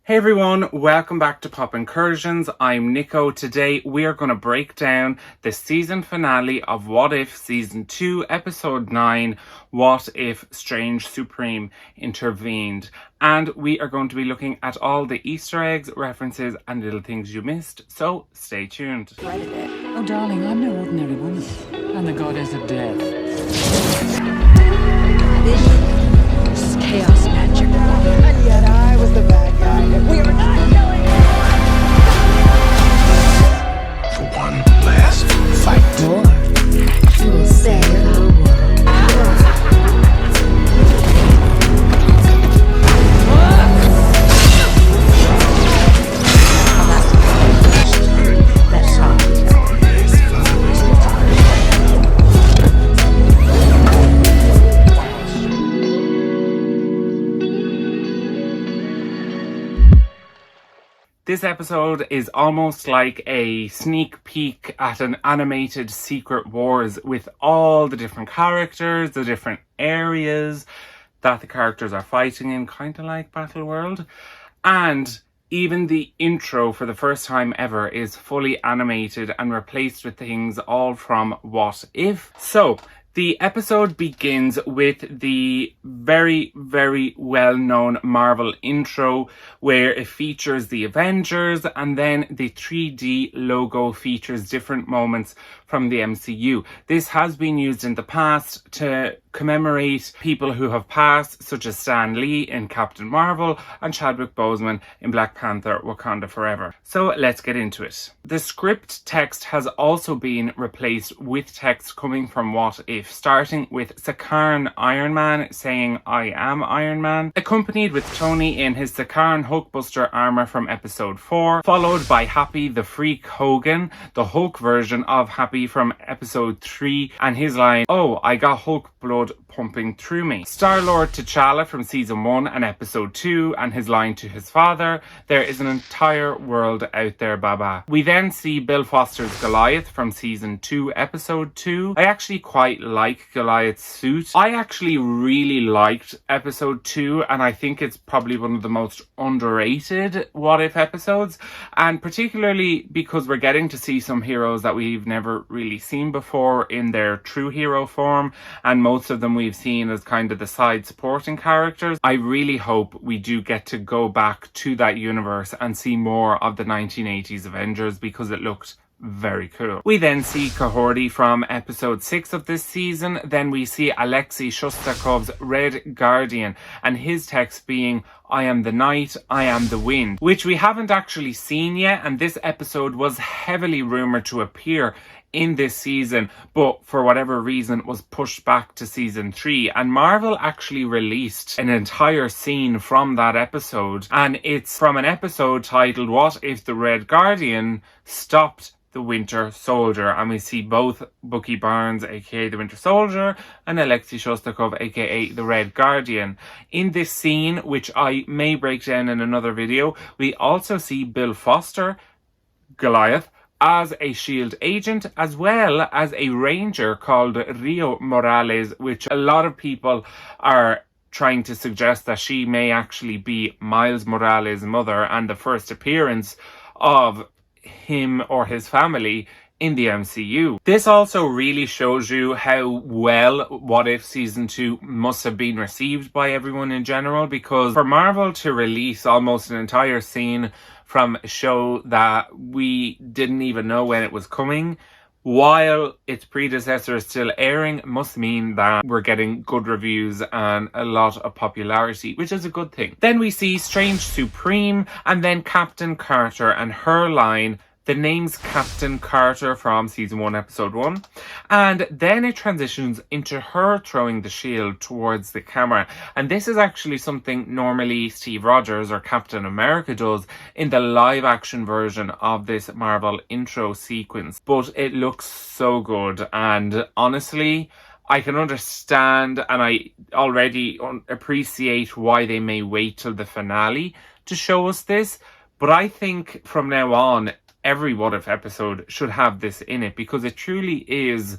Hey everyone, welcome back to Pop Incursions. I'm Nico. Today we are going to break down the season finale of What If Season 2, Episode 9, What If Strange Supreme Intervened. And we are going to be looking at all the Easter eggs, references and little things you missed, so stay tuned. Oh darling, I'm no ordinary woman. I'm the goddess of death. This is chaos magic. And yet I was the bad guy. We are not going for one last fight. Thor will save our world. That's how. This episode is almost like a sneak peek at an animated Secret Wars with all the different characters, the different areas that the characters are fighting in, kind of like Battle World. And even the intro for the first time ever is fully animated and replaced with things all from What If. So the episode begins with the very, very well-known Marvel intro where it features the Avengers, and then the 3D logo features different moments from the MCU. This has been used in the past to commemorate people who have passed, such as Stan Lee in Captain Marvel and Chadwick Boseman in Black Panther: Wakanda Forever. So let's get into it. The script text has also been replaced with text coming from What If, starting with Sakaran Iron Man saying "I am Iron Man," accompanied with Tony in his Sakaran Hulkbuster armor from episode 4, followed by Happy the Freak Hogan, the Hulk version of Happy from episode 3, and his line, "Oh, I got Hulk blood pumping through me." Star-Lord T'Challa from season 1 and episode 2, and his line to his father, "There is an entire world out there, Baba." We then see Bill Foster's Goliath from season 2, episode 2. I actually quite like Goliath's suit. I actually really liked episode 2, and I think it's probably one of the most underrated What If episodes, and particularly because we're getting to see some heroes that we've never really seen before in their true hero form, and most of them we've seen as kind of the side supporting characters. I really hope we do get to go back to that universe and see more of the 1980s Avengers, because it looked very cool. We then see Kahhori from episode 6 of this season. Then we see Alexei Shostakov's Red Guardian, and his text being, "I am the night, I am the wind," which we haven't actually seen yet, and this episode was heavily rumoured to appear in this season, but for whatever reason was pushed back to season 3, and Marvel actually released an entire scene from that episode, and it's from an episode titled "What If the Red Guardian Stopped the Winter Soldier?" and we see both Bucky Barnes aka the Winter Soldier and Alexei Shostakov aka the Red Guardian. In this scene, which I may break down in another video, we also see Bill Foster, Goliath, as a SHIELD agent, as well as a ranger called Rio Morales, which a lot of people are trying to suggest that she may actually be Miles Morales' mother, and the first appearance of him or his family in the MCU. This also really shows you how well What If Season 2 must have been received by everyone in general, because for Marvel to release almost an entire scene from a show that we didn't even know when it was coming, while its predecessor is still airing, must mean that we're getting good reviews and a lot of popularity, which is a good thing. Then we see Strange Supreme, and then Captain Carter and her line, "The name's Captain Carter" from season 1, episode 1. And then it transitions into her throwing the shield towards the camera. And this is actually something normally Steve Rogers or Captain America does in the live action version of this Marvel intro sequence. But it looks so good, and honestly, I can understand, and I already appreciate why they may wait till the finale to show us this. But I think from now on, every What If episode should have this in it, because it truly is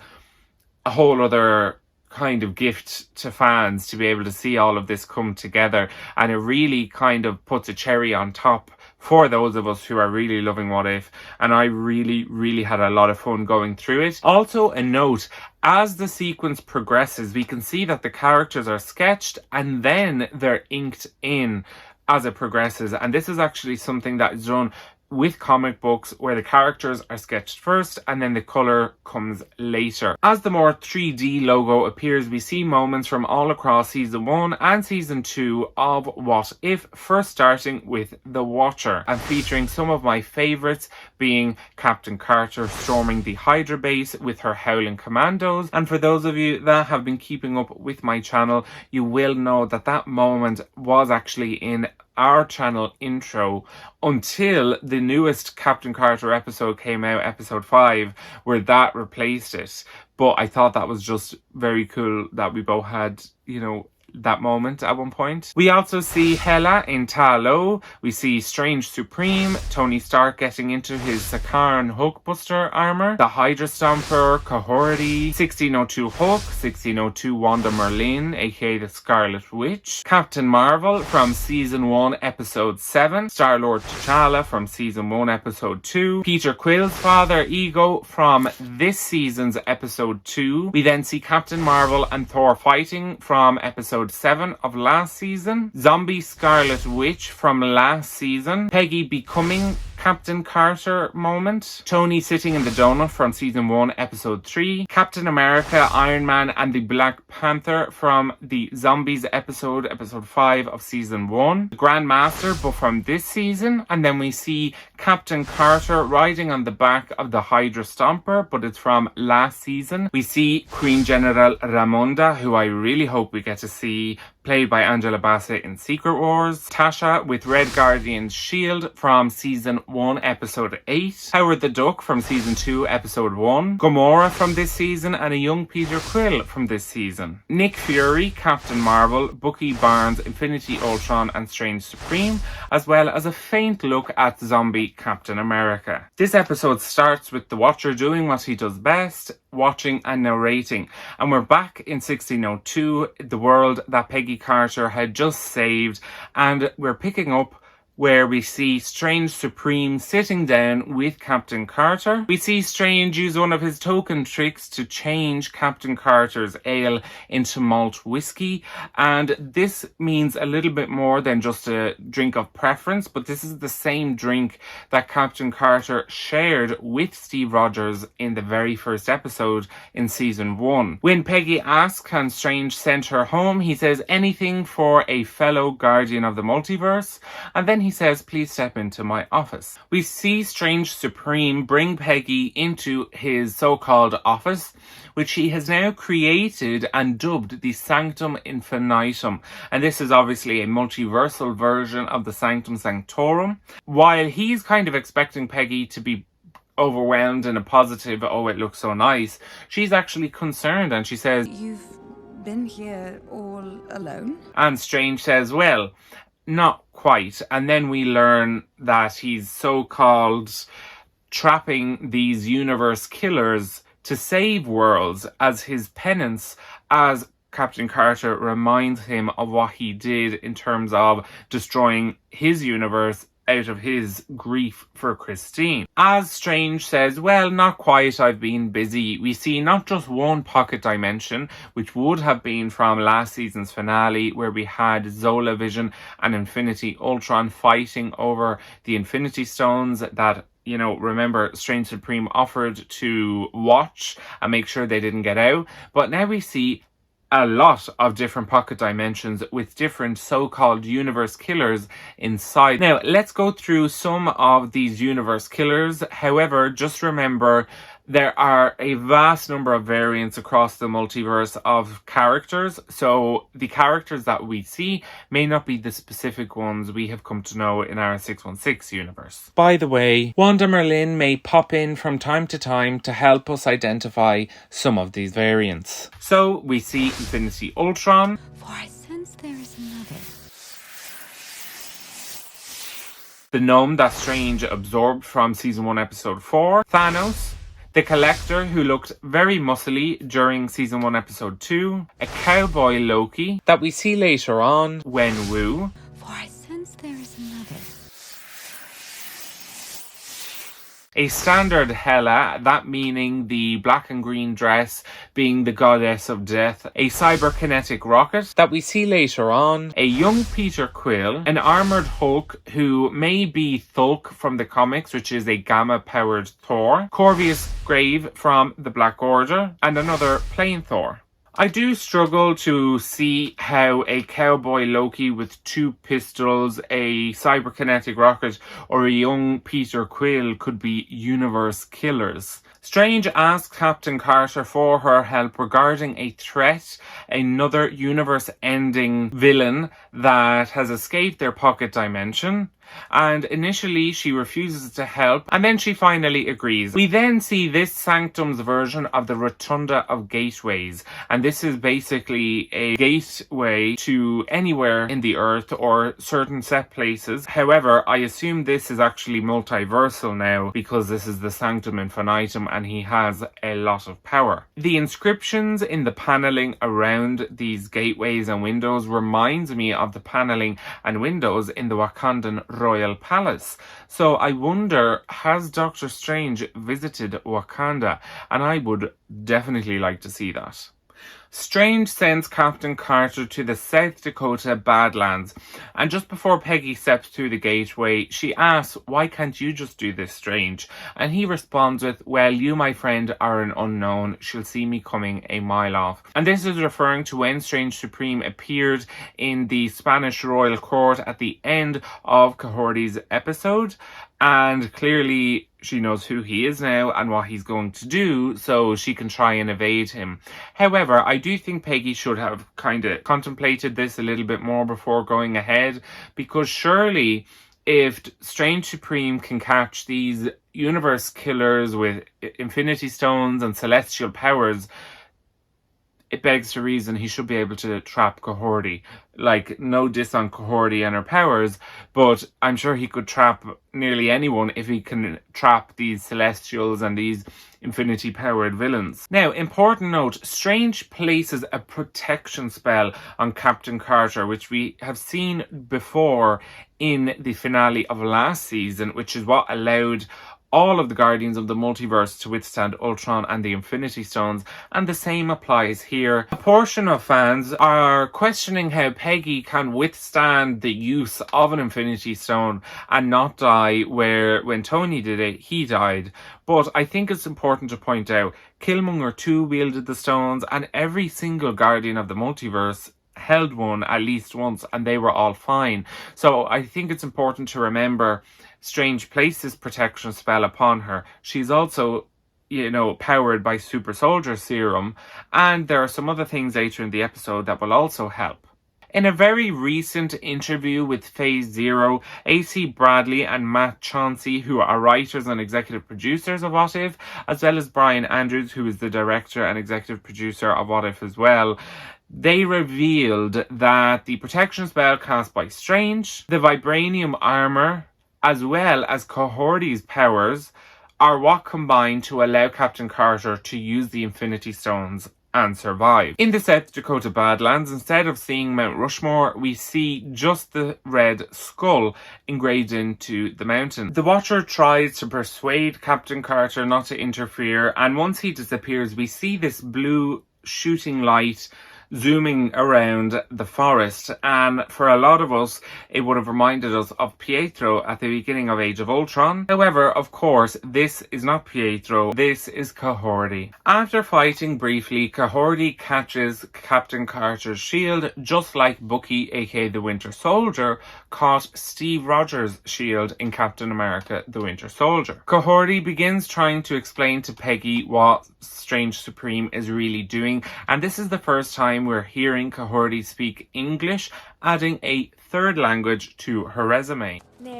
a whole other kind of gift to fans to be able to see all of this come together, and it really kind of puts a cherry on top for those of us who are really loving What If, and I really had a lot of fun going through it. Also a note, as the sequence progresses, we can see that the characters are sketched and then they're inked in as it progresses, and this is actually something that is done with comic books, where the characters are sketched first and then the colour comes later. As the more 3D logo appears, we see moments from all across season 1 and season 2 of What If, first starting with The Watcher and featuring some of my favourites, being Captain Carter storming the Hydra base with her Howling Commandos. And for those of you that have been keeping up with my channel, you will know that that moment was actually in our channel intro until the newest Captain Carter episode came out, episode 5, where that replaced it. But I thought that was just very cool that we both had, you know, that moment at one point. We also see Hela in Ta Lo. We see Strange Supreme, Tony Stark getting into his Sakaran Hulkbuster armor, the Hydra Stomper, Kahhori, 1602 Hulk, 1602 Wanda Merlin, aka the Scarlet Witch, Captain Marvel from season 1 episode 7, Star-Lord T'Challa from season 1 episode 2, Peter Quill's father Ego from this season's episode 2. We then see Captain Marvel and Thor fighting from episode 7 of last season, Zombie Scarlet Witch from last season, Peggy becoming Captain Carter moment, Tony sitting in the donut from season 1 episode 3, Captain America, Iron Man and the Black Panther from the Zombies episode 5 of season 1, the Grand Master but from this season, and then we see Captain Carter riding on the back of the Hydra Stomper, but it's from last season. We see Queen General Ramonda, who I really hope we get to see, played by Angela Bassett in Secret Wars, Tasha with Red Guardian's shield from season 1 episode 8, Howard the Duck from season 2 episode 1, Gamora from this season and a young Peter Quill from this season, Nick Fury, Captain Marvel, Bucky Barnes, Infinity Ultron and Strange Supreme, as well as a faint look at zombie Captain America. This episode starts with the Watcher doing what he does best, watching and narrating, and we're back in 1602, the world that Peggy Carter had just saved, and we're picking up where we see Strange Supreme sitting down with Captain Carter. We see Strange use one of his token tricks to change Captain Carter's ale into malt whiskey, and this means a little bit more than just a drink of preference, but this is the same drink that Captain Carter shared with Steve Rogers in the very first episode in season 1. When Peggy asks can Strange send her home, he says anything for a fellow guardian of the multiverse, and then he says please step into my office. We see Strange Supreme bring Peggy into his so-called office, which he has now created and dubbed the Sanctum Infinitum, and this is obviously a multiversal version of the Sanctum Sanctorum. While he's kind of expecting Peggy to be overwhelmed in a positive, oh it looks so nice, she's actually concerned and she says, "You've been here all alone?" And Strange says, well, not quite. And then we learn that he's so-called trapping these universe killers to save worlds as his penance, as Captain Carter reminds him of what he did in terms of destroying his universe out of his grief for Christine. As Strange says, well, not quite, I've been busy, we see not just one pocket dimension, which would have been from last season's finale, where we had Zola Vision and Infinity Ultron fighting over the Infinity Stones that, you know, remember Strange Supreme offered to watch and make sure they didn't get out. But now we see a lot of different pocket dimensions with different so-called universe killers inside. Now, let's go through some of these universe killers. However, just remember there are a vast number of variants across the multiverse of characters, so the characters that we see may not be the specific ones we have come to know in our 616 universe. By the way, Wanda Merlin may pop in from time to help us identify some of these variants. So we see Infinity Ultron. For I sense there is another. The gnome that Strange absorbed from season 1 episode 4. Thanos, the Collector, who looked very muscly during season 1 episode 2, a cowboy Loki that we see later on, Wenwu, For I sense there is another. a standard Hela, that meaning the black and green dress being the goddess of death, a cyberkinetic rocket that we see later on, a young Peter Quill, an armoured Hulk who may be Thulk from the comics, which is a gamma-powered Thor, Corvus Grave from the Black Order, and another plain Thor. I do struggle to see how a cowboy Loki with 2 pistols, a cyberkinetic rocket, or a young Peter Quill could be universe killers. Strange asks Captain Carter for her help regarding a threat, another universe-ending villain that has escaped their pocket dimension. And initially she refuses to help, and then she finally agrees. We then see this Sanctum's version of the Rotunda of Gateways, and this is basically a gateway to anywhere in the earth or certain set places. However, I assume this is actually multiversal now because this is the Sanctum Infinitum and he has a lot of power. The inscriptions in the paneling around these gateways and windows reminds me of the paneling and windows in the Wakandan Royal Palace. So I wonder, has Doctor Strange visited Wakanda? And I would definitely like to see that. Strange sends Captain Carter to the South Dakota Badlands, and just before Peggy steps through the gateway, she asks, "Why can't you just do this, Strange?" And he responds with, "Well, you, my friend, are an unknown. She'll see me coming a mile off." And this is referring to when Strange Supreme appeared in the Spanish royal court at the end of Kahhori's episode, and clearly she knows who he is now and what he's going to do, so she can try and evade him. However, I do think Peggy should have kind of contemplated this a little bit more before going ahead, because surely if Strange Supreme can catch these universe killers with Infinity Stones and celestial powers, it begs to reason he should be able to trap Kahhori. Like, no diss on Kahhori and her powers, but I'm sure he could trap nearly anyone if he can trap these Celestials and these Infinity-powered villains. Now, important note, Strange places a protection spell on Captain Carter, which we have seen before in the finale of last season, which is what allowed all of the Guardians of the Multiverse to withstand Ultron and the Infinity Stones, and the same applies here. A portion of fans are questioning how Peggy can withstand the use of an Infinity Stone and not die, where when Tony did it, he died. But I think it's important to point out, Killmonger too wielded the stones, and every single Guardian of the Multiverse held one at least once, and they were all fine. So I think it's important to remember Strange placed this protection spell upon her. She's also, powered by super soldier serum, and there are some other things later in the episode that will also help. In a very recent interview with Phase Zero, AC Bradley and Matt Chauncey, who are writers and executive producers of What If, as well as Brian Andrews, who is the director and executive producer of What If as well, they revealed that the protection spell cast by Strange, the vibranium armor, as well as Kahhori's powers, are what combine to allow Captain Carter to use the Infinity Stones and survive. In the South Dakota Badlands, instead of seeing Mount Rushmore, we see just the red skull engraved into the mountain. The Watcher tries to persuade Captain Carter not to interfere, and once he disappears, we see this blue shooting light zooming around the forest, and for a lot of us it would have reminded us of Pietro at the beginning of Age of Ultron. However, of course, this is not Pietro, this is Kahhori. After fighting briefly, Kahhori catches Captain Carter's shield, just like Bucky, aka the Winter Soldier, caught Steve Rogers' shield in Captain America the Winter Soldier. Kahhori begins trying to explain to Peggy what Strange Supreme is really doing, and this is the first time we're hearing Kahhori speak English, adding a third language to her resume. My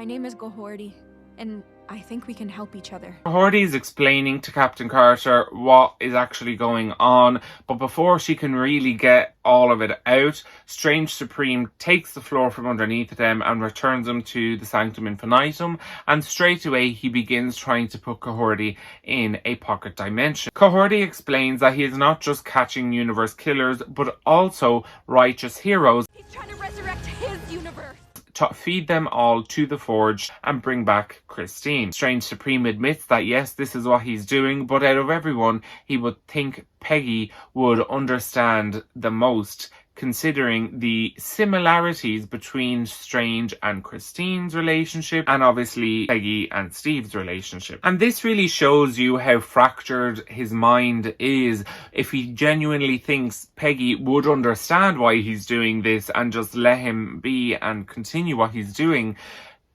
name is Kahhori, and I think we can help each other. Kahhori is explaining to Captain Carter what is actually going on, but before she can really get all of it out, Strange Supreme takes the floor from underneath them and returns them to the Sanctum Infinitum, and straight away he begins trying to put Kahhori in a pocket dimension. Kahhori explains that he is not just catching universe killers, but also righteous heroes. He's trying to resurrect his universe. To feed them all to the Forge and bring back Christine. Strange Supreme admits that yes, this is what he's doing, but out of everyone, he would think Peggy would understand the most, considering the similarities between Strange and Christine's relationship, and obviously Peggy and Steve's relationship. And this really shows you how fractured his mind is if he genuinely thinks Peggy would understand why he's doing this and just let him be and continue what he's doing.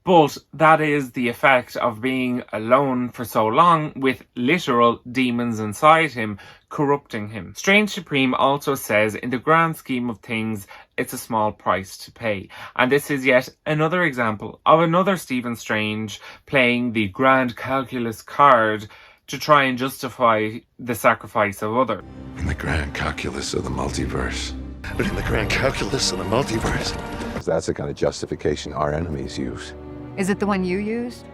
But that is the effect of being alone for so long with literal demons inside him, corrupting him. Strange Supreme also says, in the grand scheme of things, it's a small price to pay. And this is yet another example of another Stephen Strange playing the grand calculus card to try and justify the sacrifice of others. In the grand calculus of the multiverse. But in the grand calculus of the multiverse. That's the kind of justification our enemies use. Is it the one you used?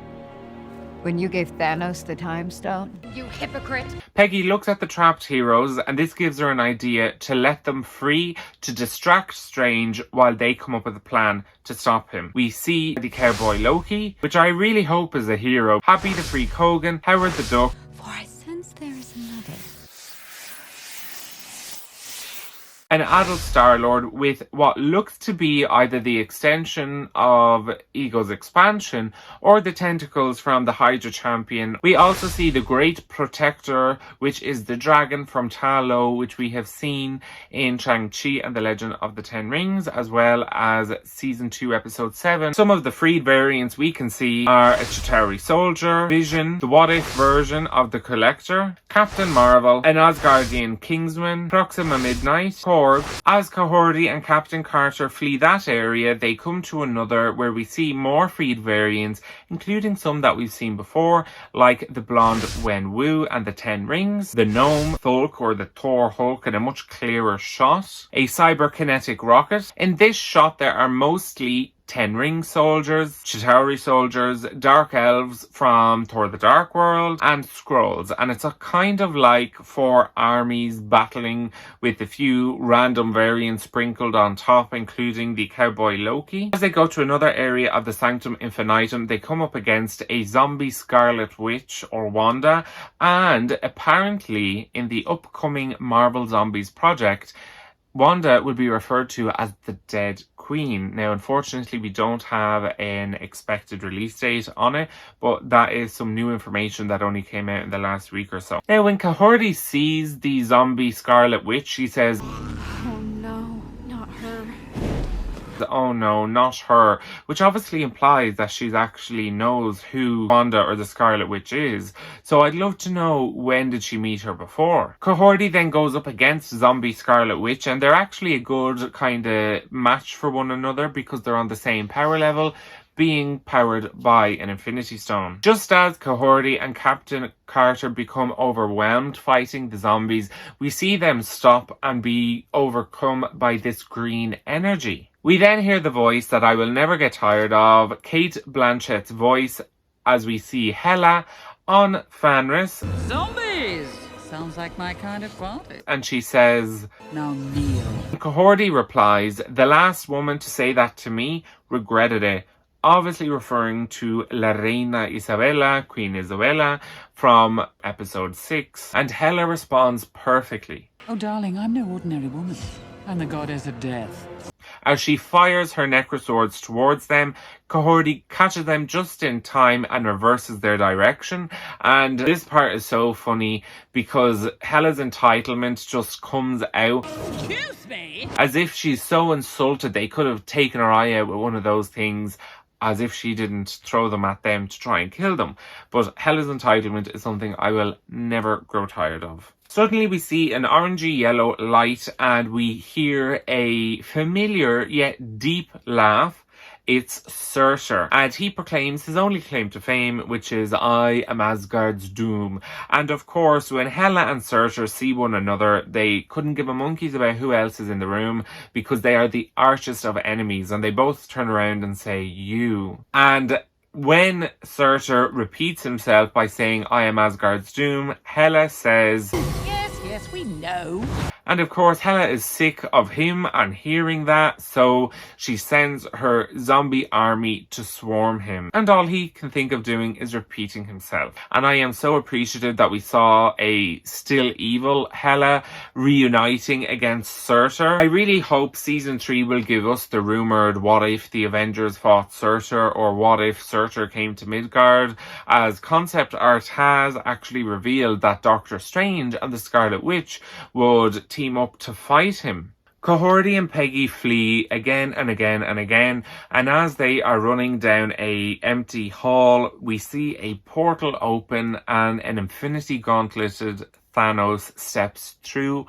When you gave Thanos the Time Stone? You hypocrite. Peggy looks at the trapped heroes, and this gives her an idea to let them free to distract Strange while they come up with a plan to stop him. We see the Cowboy Loki, which I really hope is a hero. Happy to free Kogan, Howard the Duck. For I sense there is another. An adult Star-Lord with what looks to be either the extension of Ego's expansion or the tentacles from the Hydra champion. We also see the Great Protector, which is the dragon from Ta Lo, which we have seen in Shang-Chi and the Legend of the Ten Rings, as well as Season 2, Episode 7. Some of the freed variants we can see are a Chitauri Soldier, Vision, the What-If version of the Collector, Captain Marvel, an Asgardian Kingsman, Proxima Midnight, Thor. As Kahhori and Captain Carter flee that area, they come to another where we see more freed variants, including some that we've seen before, like the blonde Wenwu and the Ten Rings, the gnome Thulk or the Thor Hulk in a much clearer shot, a cyberkinetic rocket. In this shot there are mostly Ten Ring soldiers, Chitauri soldiers, Dark Elves from Thor the Dark World, and Skrulls. And it's a kind of like four armies battling with a few random variants sprinkled on top, including the Cowboy Loki. As they go to another area of the Sanctum Infinitum, they come up against a zombie Scarlet Witch or Wanda, and apparently in the upcoming Marvel Zombies project, Wanda will be referred to as the Dead Queen. Now, unfortunately, we don't have an expected release date on it, but that is some new information that only came out in the last week or so. Now, when Kahhori sees the zombie Scarlet Witch, she says, Oh no, not her. oh no, not her, which obviously implies that she actually knows who Wanda or the Scarlet Witch is. So I'd love to know, when did she meet her before? Kahhori then goes up against zombie Scarlet Witch, and they're actually a good kind of match for one another because they're on the same power level, being powered by an Infinity Stone. Just as Kahhori and Captain Carter become overwhelmed fighting the zombies, we see them stop and be overcome by this green energy. We then hear the voice that I will never get tired of, Cate Blanchett's voice, as we see Hela on Fenris. Zombies! Sounds like my kind of party. And she says, Now kneel. Kahhori replies, the last woman to say that to me regretted it. Obviously referring to La Reina Isabella, Queen Isabella, from episode 6. And Hela responds perfectly. Oh, darling, I'm no ordinary woman. I'm the goddess of death. As she fires her necroswords towards them, Kahhori catches them just in time and reverses their direction. And this part is so funny because Hela's entitlement just comes out. Excuse me? As if she's so insulted they could have taken her eye out with one of those things, as if she didn't throw them at them to try and kill them. But Hela's entitlement is something I will never grow tired of. Suddenly we see an orangey yellow light and we hear a familiar yet deep laugh. It's Surtur, and he proclaims his only claim to fame, which is, "I am Asgard's doom." And of course, when Hela and Surtur see one another, they couldn't give a monkey's about who else is in the room, because they are the archest of enemies, and they both turn around and say, "You." And when Surtur repeats himself by saying, "I am Asgard's doom," Hela says, Yes, we know. and of course Hela is sick of him and hearing that, so she sends her zombie army to swarm him. And all he can think of doing is repeating himself. And I am so appreciative that we saw a still evil Hela reuniting against Surtur. I really hope season 3 will give us the rumoured what if the Avengers fought Surtur, or what if Surtur came to Midgard, as concept art has actually revealed that Doctor Strange and the Scarlet Witch would team up to fight him. Kahhori and Peggy flee again and again and again, and as they are running down a empty hall, we see a portal open and an infinity gauntleted Thanos steps through.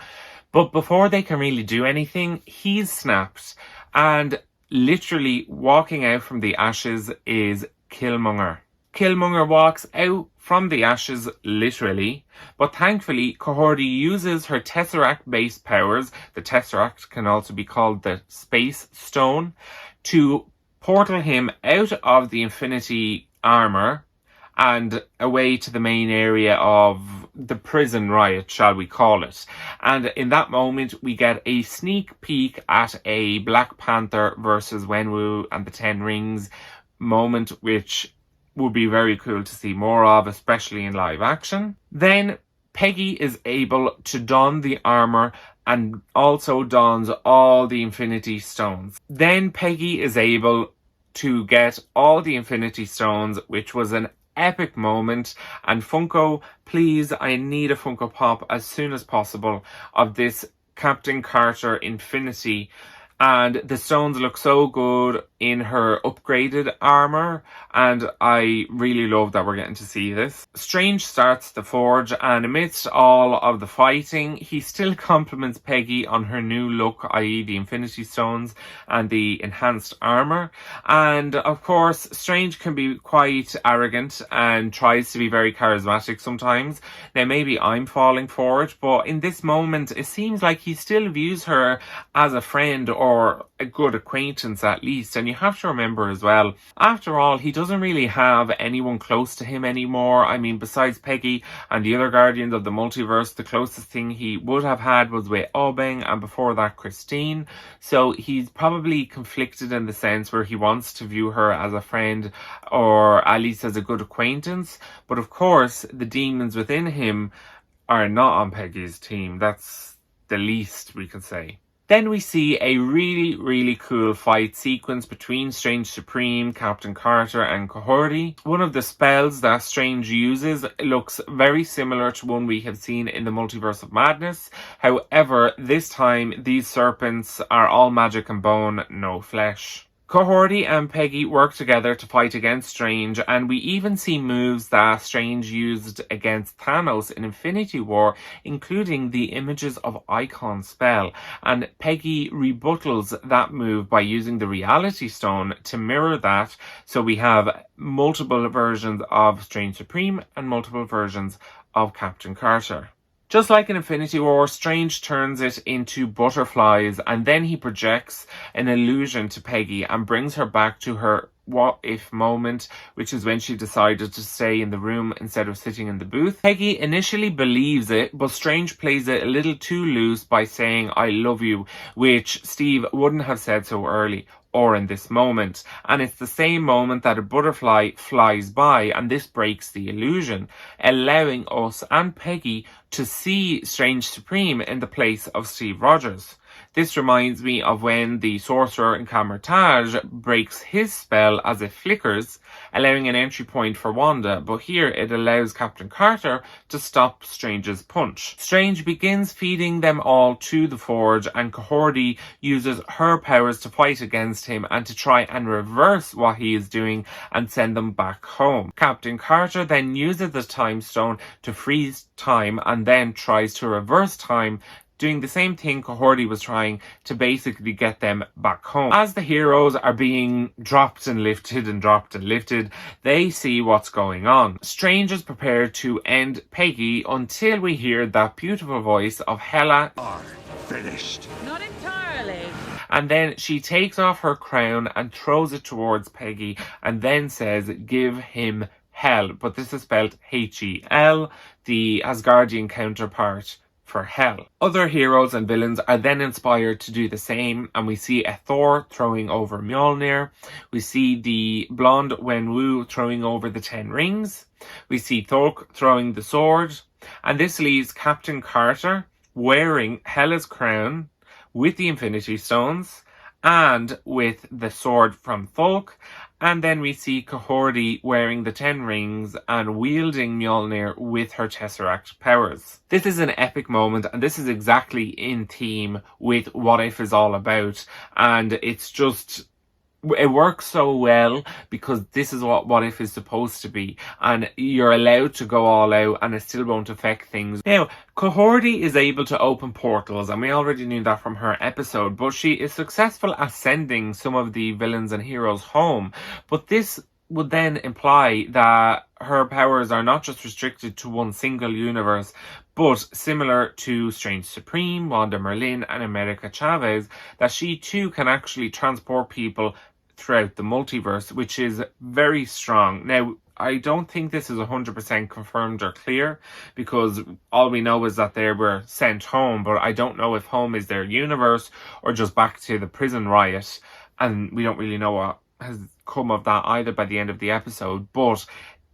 But before they can really do anything, he's snapped, and literally walking out from the ashes is Killmonger. Killmonger walks out from the ashes, literally, but thankfully Kahhori uses her Tesseract-based powers, the Tesseract can also be called the Space Stone, to portal him out of the Infinity Armour and away to the main area of the prison riot, shall we call it. And in that moment, we get a sneak peek at a Black Panther versus Wenwu and the Ten Rings moment, which would be very cool to see more of, especially in live action. Then Peggy is able to don the armor and also dons all the Infinity Stones. Then Peggy is able to get all the Infinity Stones, which was an epic moment. And Funko, please, I need a Funko Pop as soon as possible of this Captain Carter Infinity. And the stones look so good in her upgraded armor, and I really love that we're getting to see this. Strange starts the forge, and amidst all of the fighting, he still compliments Peggy on her new look, i.e. the Infinity Stones and the enhanced armor. And of course, Strange can be quite arrogant and tries to be very charismatic sometimes. Now maybe I'm falling for it, but in this moment, it seems like he still views her as a friend, or a good acquaintance at least. And you have to remember as well, after all, he doesn't really have anyone close to him anymore. I mean, besides Peggy and the other Guardians of the Multiverse, the closest thing he would have had was with Obeng, and before that Christine. So he's probably conflicted in the sense where he wants to view her as a friend, or at least as a good acquaintance. But of course, the demons within him are not on Peggy's team. That's the least we can say. Then we see a really, really cool fight sequence between Strange Supreme, Captain Carter and Kahhori. One of the spells that Strange uses looks very similar to one we have seen in the Multiverse of Madness. However, this time these serpents are all magic and bone, no flesh. Kahhori and Peggy work together to fight against Strange, and we even see moves that Strange used against Thanos in Infinity War, including the Images of Icon spell, and Peggy rebuttals that move by using the Reality Stone to mirror that, so we have multiple versions of Strange Supreme and multiple versions of Captain Carter. Just like in Infinity War, Strange turns it into butterflies, and then he projects an illusion to Peggy and brings her back to her what if moment, which is when she decided to stay in the room instead of sitting in the booth. Peggy initially believes it, but Strange plays it a little too loose by saying "I love you," which Steve wouldn't have said so early or in this moment. And it's the same moment that a butterfly flies by, and this breaks the illusion, allowing us and Peggy to see Strange Supreme in the place of Steve Rogers. This reminds me of when the sorcerer in Kamar-Taj breaks his spell as it flickers, allowing an entry point for Wanda, but here it allows Captain Carter to stop Strange's punch. Strange begins feeding them all to the forge, and Kahhori uses her powers to fight against him and to try and reverse what he is doing and send them back home. Captain Carter then uses the time stone to freeze time and then tries to reverse time doing the same thing Kahhori was trying to basically get them back home. As the heroes are being dropped and lifted, they see what's going on. Strange is prepared to end Peggy until we hear that beautiful voice of Hela. Finished. Not entirely. And then she takes off her crown and throws it towards Peggy and then says, "Give him hell." But this is spelled Hel, the Asgardian counterpart for hell. Other heroes and villains are then inspired to do the same, and we see a Thor throwing over Mjolnir. We see the blonde Wenwu throwing over the 10 rings. We see Thulk throwing the sword. And this leaves Captain Carter wearing Hela's crown with the Infinity Stones and with the sword from Thulk. And then we see Kahhori wearing the 10 rings and wielding Mjolnir with her Tesseract powers. This is an epic moment, and this is exactly in theme with What If is all about. And it's just, it works so well because this is what If is supposed to be, and you're allowed to go all out and it still won't affect things. Now, Kahhori is able to open portals, and we already knew that from her episode, but she is successful at sending some of the villains and heroes home. But this would then imply that her powers are not just restricted to one single universe, but similar to Strange Supreme, Wanda Merlin and America Chavez, that she too can actually transport people throughout the multiverse, which is very strong. Now, I don't think this is 100% confirmed or clear, because all we know is that they were sent home, but I don't know if home is their universe or just back to the prison riot, and we don't really know what has come of that either by the end of the episode. But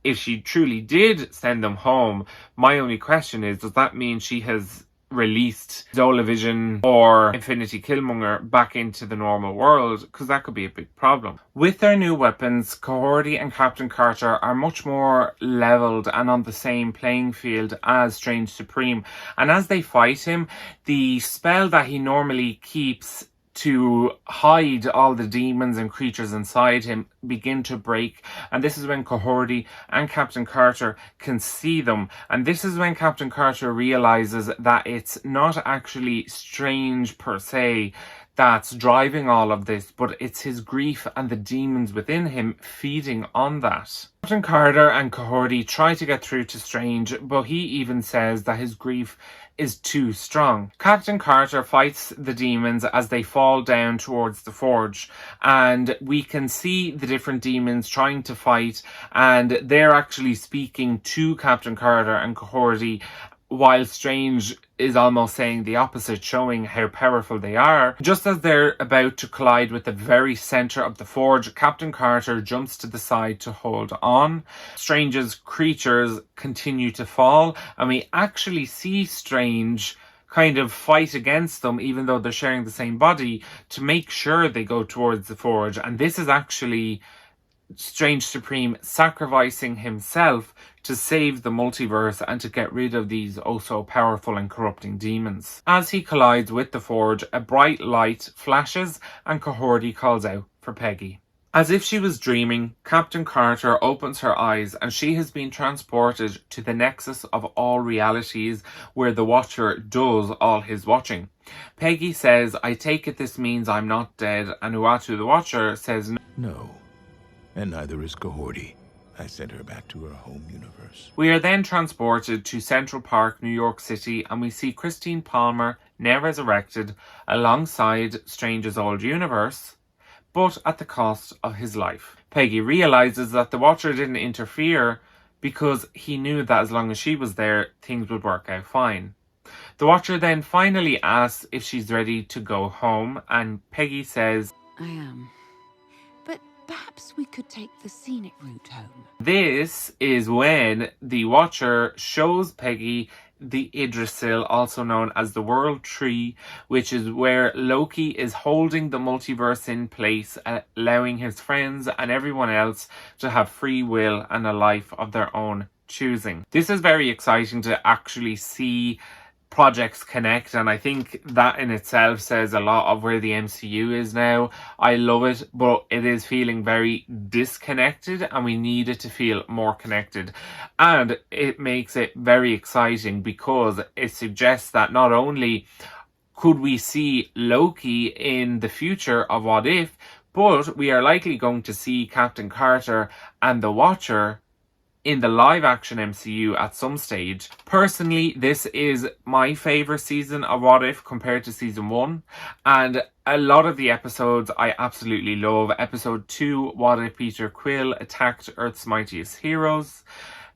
if she truly did send them home, my only question is, does that mean she has released Zola Vision or Infinity Killmonger back into the normal world? Because that could be a big problem. With their new weapons, Kahhori and Captain Carter are much more leveled and on the same playing field as Strange Supreme. And as they fight him, the spell that he normally keeps to hide all the demons and creatures inside him begin to break, and this is when Kahhori and Captain Carter can see them, and this is when Captain Carter realizes that it's not actually Strange per se that's driving all of this, but it's his grief and the demons within him feeding on that. Captain Carter and Kahhori try to get through to Strange, but he even says that his grief is too strong. Captain Carter fights the demons as they fall down towards the forge, and we can see the different demons trying to fight, and they're actually speaking to Captain Carter and Kahhori, while Strange is almost saying the opposite, showing how powerful they are. Just as they're about to collide with the very center of the forge, Captain Carter jumps to the side to hold on. Strange's creatures continue to fall, and we actually see Strange kind of fight against them, even though they're sharing the same body, to make sure they go towards the forge. And this is actually Strange Supreme sacrificing himself to save the multiverse and to get rid of these oh so powerful and corrupting demons. As he collides with the forge, a bright light flashes and Kahhori calls out for Peggy. As if she was dreaming, Captain Carter opens her eyes and she has been transported to the nexus of all realities, where the Watcher does all his watching. Peggy says, "I take it this means I'm not dead," and Uatu the Watcher says, "No. And neither is Kahhori. I sent her back to her home universe." We are then transported to Central Park, New York City, and we see Christine Palmer, now resurrected, alongside Strange's old universe, but at the cost of his life. Peggy realizes that the Watcher didn't interfere because he knew that as long as she was there, things would work out fine. The Watcher then finally asks if she's ready to go home, and Peggy says, I am. But perhaps we could take the scenic route home. This is when the Watcher shows Peggy the Yggdrasil, also known as the World Tree, which is where Loki is holding the multiverse in place, allowing his friends and everyone else to have free will and a life of their own choosing. This is very exciting to actually see projects connect, and I think that in itself says a lot of where the MCU is now. I love it, but it is feeling very disconnected and we need it to feel more connected, and it makes it very exciting because it suggests that not only could we see Loki in the future of What If? But we are likely going to see Captain Carter and the Watcher in the live-action MCU at some stage. Personally, this is my favourite season of What If compared to season 1. And a lot of the episodes I absolutely love. Episode 2, What If Peter Quill attacked Earth's mightiest heroes.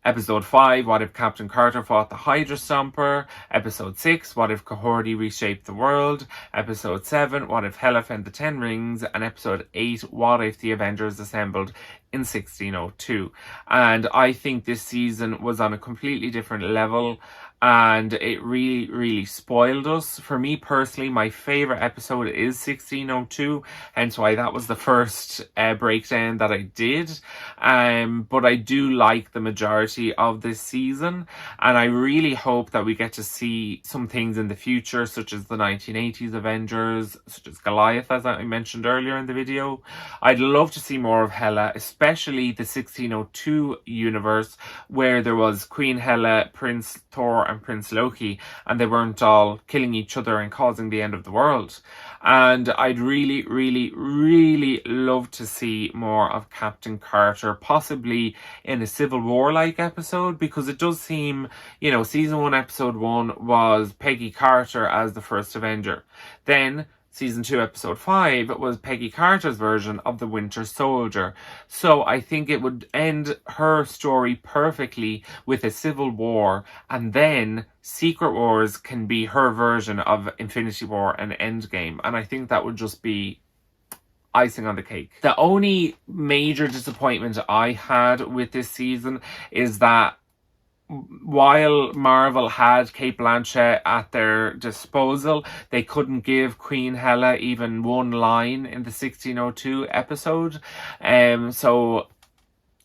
Episode 5, What If Captain Carter fought the Hydra Stomper? Episode 6, What If Kahhori reshaped the world? Episode 7, What If Hela found the Ten Rings? And Episode 8, What If the Avengers assembled in 1602? And I think this season was on a completely different level, and it really, really spoiled us. For me personally, my favourite episode is 1602, hence why that was the first breakdown that I did. But I do like the majority of this season, and I really hope that we get to see some things in the future, such as the 1980s Avengers, such as Goliath, as I mentioned earlier in the video. I'd love to see more of Hela, especially the 1602 universe, where there was Queen Hela, Prince Thor, and Prince Loki, and they weren't all killing each other and causing the end of the world. And I'd really, really, really love to see more of Captain Carter, possibly in a Civil War-like episode, because it does seem, you know, season 1, episode 1 was Peggy Carter as the first Avenger. Then Season 2, Episode 5 was Peggy Carter's version of the Winter Soldier. So I think it would end her story perfectly with a civil war, and then Secret Wars can be her version of Infinity War and Endgame. And I think that would just be icing on the cake. The only major disappointment I had with this season is that while Marvel had Cate Blanchett at their disposal, they couldn't give Queen Hela even one line in the 1602 episode. So,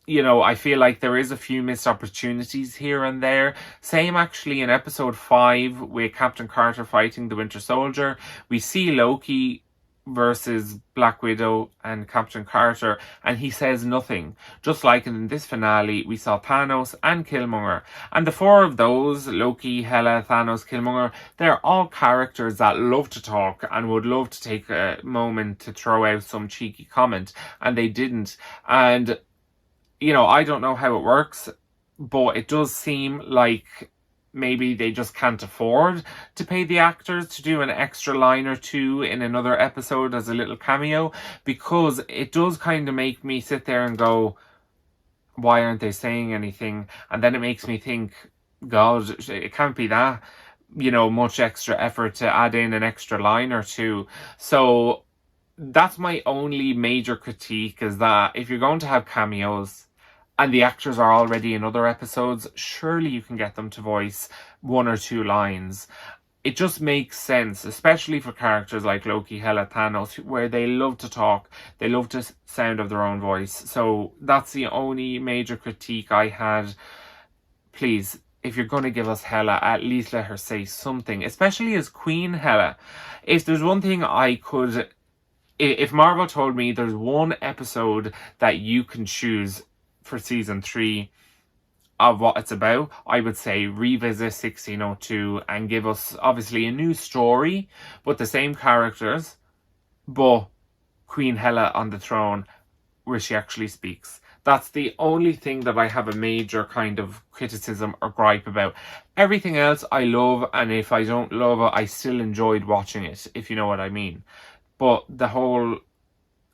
you know, I feel like there is a few missed opportunities here and there. Same actually in episode 5 with Captain Carter fighting the Winter Soldier. We see Loki versus Black Widow and Captain Carter, and he says nothing. Just like in this finale, we saw Thanos and Killmonger. And the four of those, Loki, Hela, Thanos, Killmonger, they're all characters that love to talk and would love to take a moment to throw out some cheeky comment, and they didn't. And, you know, I don't know how it works, but it does seem like maybe they just can't afford to pay the actors to do an extra line or two in another episode as a little cameo, because it does kind of make me sit there and go, why aren't they saying anything? And then it makes me think, God, it can't be that, you know, much extra effort to add in an extra line or two. So that's my only major critique, is that if you're going to have cameos and the actors are already in other episodes, surely you can get them to voice one or two lines. It just makes sense, especially for characters like Loki, Hela, Thanos, where they love to talk, they love to sound of their own voice. So that's the only major critique I had. Please, if you're going to give us Hela, at least let her say something, especially as Queen Hela. If there's one thing I could... If Marvel told me there's one episode that you can choose for season 3 of what it's about, I would say revisit 1602 and give us obviously a new story, but the same characters, but Queen Hela on the throne where she actually speaks. That's the only thing that I have a major kind of criticism or gripe about. Everything else I love, and if I don't love it, I still enjoyed watching it, if you know what I mean. But the whole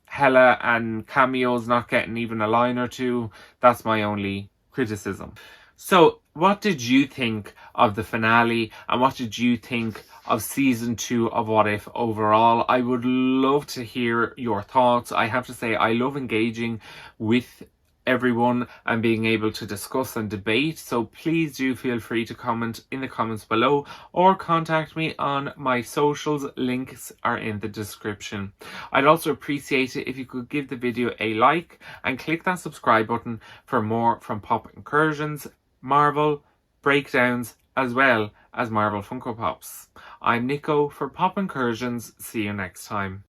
Hela and cameos not getting even a line or two, that's my only criticism. So what did you think of the finale, and what did you think of season 2 of What If overall? I would love to hear your thoughts. I have to say, I love engaging with everyone and being able to discuss and debate, so please do feel free to comment in the comments below or contact me on my socials. Links are in the description. I'd also appreciate it if you could give the video a like and click that subscribe button for more from Pop Incursions, Marvel breakdowns, as well as Marvel Funko Pops. I'm Nico for Pop Incursions. See you next time.